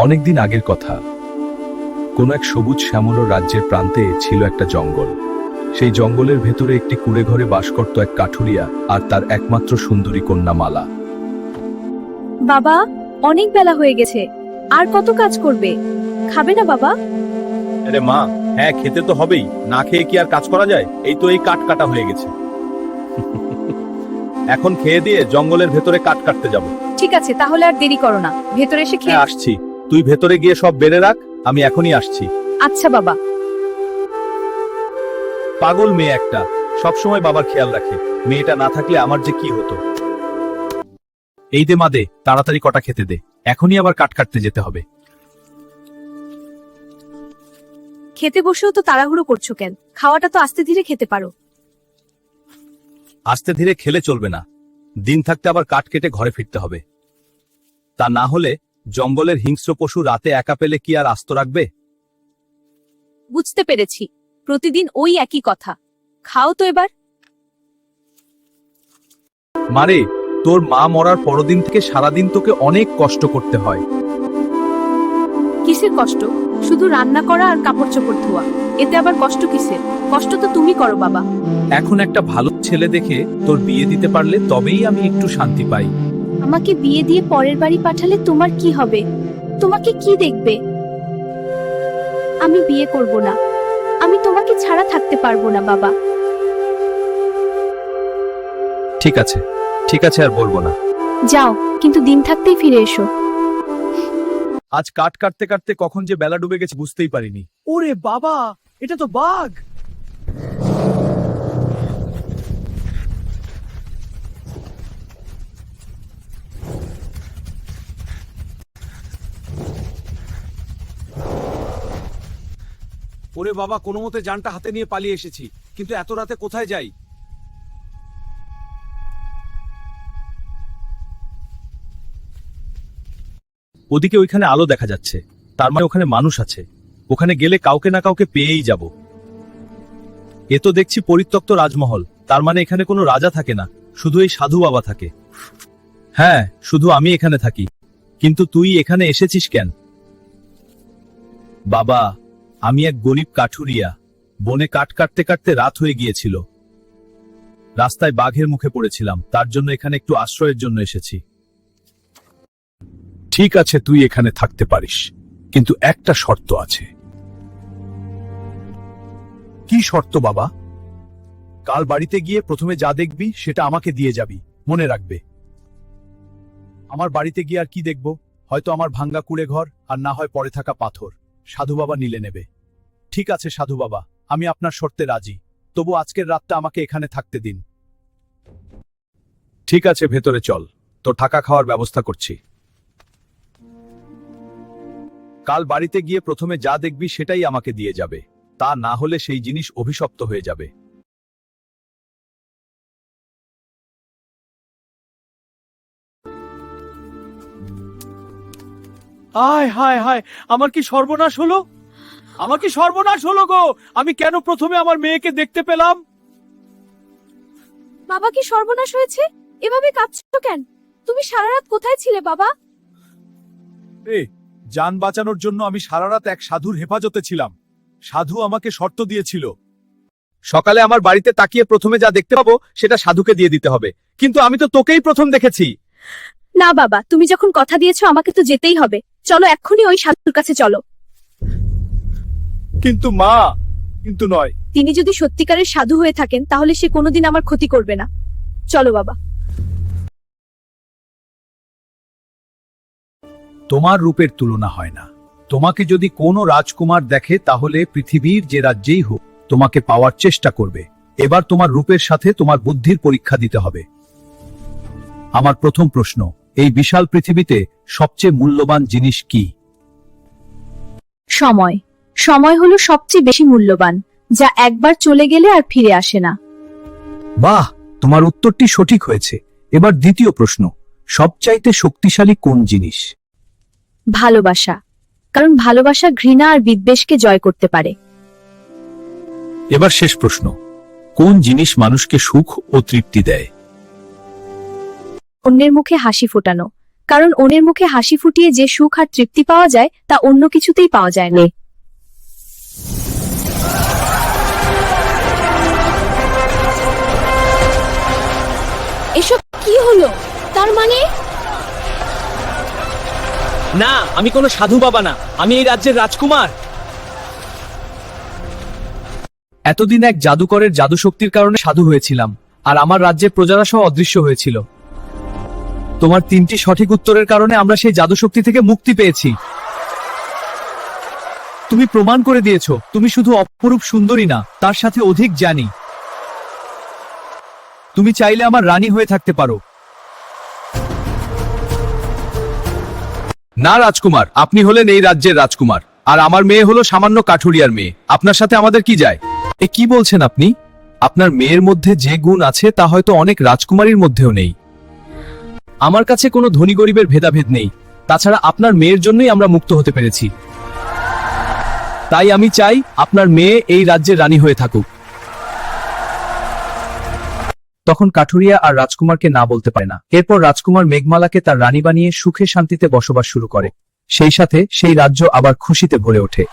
অনেকদিন আগের কথা। কোন এক সবুজ শ্যামল রাজ্যের প্রান্তে ছিল একটা জঙ্গল। সেই জঙ্গলের ভেতরে একটি কুঁড়ে ঘরে বাস করত এক কাঠুরিয়া আর তার একমাত্র সুন্দরী কন্যা মালা। বাবা, অনেক বেলা হয়ে গেছে, আর কত কাজ করবে? খাবে না বাবা? আরে মা, হ্যাঁ খেতে তো হবেই, না খেয়ে কি আর কাজ করা যায়? এই তো এই কাঠ কাটা হয়ে গেছে। এখন খেয়ে দিয়ে জঙ্গলের ভেতরে কাঠ কাটতে যাব। ঠিক আছে, তাহলে আর দেরি করো না, ভেতরে এসে খেয়ে। হ্যাঁ আসছি, তুই ভেতরে গিয়ে সব বেড়ে রাখ, আমি এখনই আসছি। আচ্ছা বাবা। পাগল মেয়ে একটা, সবসময় বাবার খেয়াল রাখে। মেয়েটা না থাকলে আমার যে কি হতো। এই দে মা, দে তাড়াতাড়ি কটা খেতে দে, এখনই আবার কাঠ কাটতে যেতে হবে। খেতে বসেও তো তাড়াহুড়ো করছো কেন? খাওয়াটা তো আস্তে ধীরে খেতে পারো। আস্তে ধীরে খেলে চলবে না, দিন থাকতে আবার কাঠ কেটে ঘরে ফিরতে হবে। তা না হলে জঙ্গলের হিংস্র পশু রাতে একা পেলে কি আর আস্ত রাখবে? বুঝতে পেরেছি, প্রতিদিন ওই একই কথা। খাও তো এবার। মারে, তোর মা মরার পরদিন থেকে সারাদিন তোকে অনেক কষ্ট করতে হয়। কিসের কষ্ট? শুধু রান্না করা আর কাপড় চোপড় ধোয়া, এতে আবার কষ্ট কিসের? কষ্ট তো তুমি করো বাবা। এখন একটা ভালো ছেলে দেখে তোর বিয়ে দিতে পারলে তবেই আমি একটু শান্তি পাই। আমাকে বিয়ে দিয়ে পরের বাড়ি পাঠালে তোমার কি হবে? তোমাকে কি দেখবে? আমি বিয়ে করব না, আমি তোমাকে ছাড়া থাকতে পারবো না বাবা। ঠিক আছে, ঠিক আছে, আর বলবো না। যাও, কিন্তু দিন থাকতেই ফিরে এসো। আজ কাঠ কাটতে কাটতে কখন যে বেলা ডুবে গেছে বুঝতেই পারিনি। ওরে বাবা, এটা তো বাঘ! ওরে বাবা, কোনো মতে জানটা হাতে নিয়ে পালিয়ে এসেছি, কিন্তু এত রাতে কোথায় যাই? ওদিকে ওইখানে আলো দেখা যাচ্ছে, তার মানে ওখানে মানুষ আছে। ওখানে গেলে কাউকে না কাউকে পেয়েই যাব। এ তো দেখছি পরিত্যক্ত রাজমহল, তার মানে এখানে কোনো রাজা থাকে না, শুধু এই সাধু বাবা থাকে। হ্যাঁ, শুধু আমি এখানে থাকি। কিন্তু তুই এখানে এসেছিস কেন? বাবা, আমি এক গরিব কাঠুরিয়া, বনে কাঠ কাটতে কাটতে রাত হয়ে গিয়েছিল। রাস্তায় বাঘের মুখে পড়েছিলাম, তার জন্য এখানে একটু আশ্রয়ের জন্য এসেছি। ঠিক আছে, তুই এখানে থাকতে পারিস, কিন্তু একটা শর্ত আছে। কি শর্ত বাবা? কাল বাড়িতে গিয়ে প্রথমে যা দেখবি সেটা আমাকে দিয়ে যাবি, মনে রাখবে। আমার বাড়িতে গিয়ে আর কি দেখব? হয়তো আমার ভাঙ্গা কুড়ে ঘর, আর না হয় পড়ে থাকা পাথর। সাধু বাবা নিলে নেবে। ঠিক আছে সাধু বাবা, আমি আপনার শর্তে রাজি, তবু আজকের রাতটা আমাকে এখানে থাকতে দিন। ঠিক আছে, ভেতরে চল, তোর থাকা খাওয়ার ব্যবস্থা করছি। কাল বাড়িতে গিয়ে প্রথমে যা দেখবি সেটাই আমাকে দিয়ে যাবে, তা না হলে সেই জিনিস অভিশপ্ত হয়ে যাবে। হায় হায় হায়, আমার কি সর্বনাশ হলো! আমার কি সর্বনাশ হলো গো! আমি কেন প্রথমে আমার মেয়েকে দেখতে পেলাম? বাবা, কি সর্বনাশ হয়েছে? এভাবে কাঁদছো কেন? তুমি সারা রাত কোথায় ছিলে বাবা? জান বাঁচানোর জন্য আমি সারা রাত এক সাধুর হেফাজতে ছিলাম। সাধু আমাকে শর্ত দিয়েছিল, সকালে আমার বাড়িতে তাকিয়ে প্রথমে যা দেখতে পাবো সেটা সাধুকে দিয়ে দিতে হবে। কিন্তু আমি তো তোকেই প্রথম দেখেছি। না বাবা, তুমি যখন কথা দিয়েছো আমাকে তো যেতেই হবে। চলো এক্ষুনি ওই সাধুর কাছে চলো। কিন্তু মা, কিন্তু নয়। তিনি যদি সত্যিকারের সাধু হয়ে থাকেন তাহলে সে কোনোদিন আমার ক্ষতি করবে না। চলো বাবা। তোমার রূপের তুলনা হয় না। তোমাকে যদি কোনো রাজকুমার দেখে তাহলে পৃথিবীর যে রাজ্যেই হোক তোমাকে পাওয়ার চেষ্টা করবে। এবার তোমার রূপের সাথে তোমার বুদ্ধির পরীক্ষা দিতে হবে। আমার প্রথম প্রশ্ন, এই বিশাল পৃথিবীতে সবচেয়ে মূল্যবান জিনিস কি? সময়। সময় হলো সবচেয়ে বেশি মূল্যবান, যা একবার চলে গেলে আর ফিরে আসে না। বাহ, তোমার উত্তরটি সঠিক হয়েছে। এবার দ্বিতীয় প্রশ্ন, সবচাইতে শক্তিশালী কোন জিনিস? ভালোবাসা, কারণ ভালোবাসা ঘৃণা আর বিদ্বেষকে জয় করতে পারে। এবার শেষ প্রশ্ন, কোন জিনিস মানুষকে সুখ ও তৃপ্তি দেয়? অন্যের মুখে হাসি ফোটানো, কারণ অন্যের মুখে হাসি ফুটিয়ে যে সুখ আর তৃপ্তি পাওয়া যায় তা অন্য কিছুতেই পাওয়া যায় না। এসব কি হলো? তার মানে না, আমি কোনো সাধু বাবা না, আমি এই রাজ্যের রাজকুমার। এতদিন এক জাদুকরের জাদু শক্তির কারণে সাধু হয়েছিলাম, আর আমার রাজ্যের প্রজারা সহ অদৃশ্য হয়েছিল। তোমার 3টি সঠিক উত্তরের কারণে আমরা সেই জাদু শক্তি থেকে মুক্তি পেয়েছি। তুমি প্রমাণ করে দিয়েছো তুমি শুধু অপরূপ সুন্দরী না, তার সাথে অধিক জ্ঞানী। তুমি চাইলে আমার রানী হয়ে থাকতে পারো। না রাজকুমার, আপনি হলেন এই রাজ্যের রাজকুমার, আর আমার মেয়ে হলো সামান্য কাঠুরিয়ার মেয়ে। আপনার সাথে আমাদের কি যায়? এ কি বলছেন আপনি? আপনার মেয়ের মধ্যে যে গুণ আছে তা হয়তো অনেক রাজকুমারীর মধ্যেও নেই। আমার কাছে কোনো ধনী গরিবের ভেদাভেদ নেই। তাছাড়া আপনার মেয়ের জন্যই আমরা মুক্ত হতে পেরেছি। তাই আমি চাই আপনার মেয়ে এই রাজ্যের রানী হয়ে থাকুক। তখন কাঠুরিয়া আর রাজকুমারকে না বলতে পারে না। এরপর রাজকুমার মেঘমালাকে তার রানী বানিয়ে সুখে শান্তিতে বসবাস শুরু করে। সেই সাথে সেই রাজ্য আবার খুশিতে ভরে ওঠে।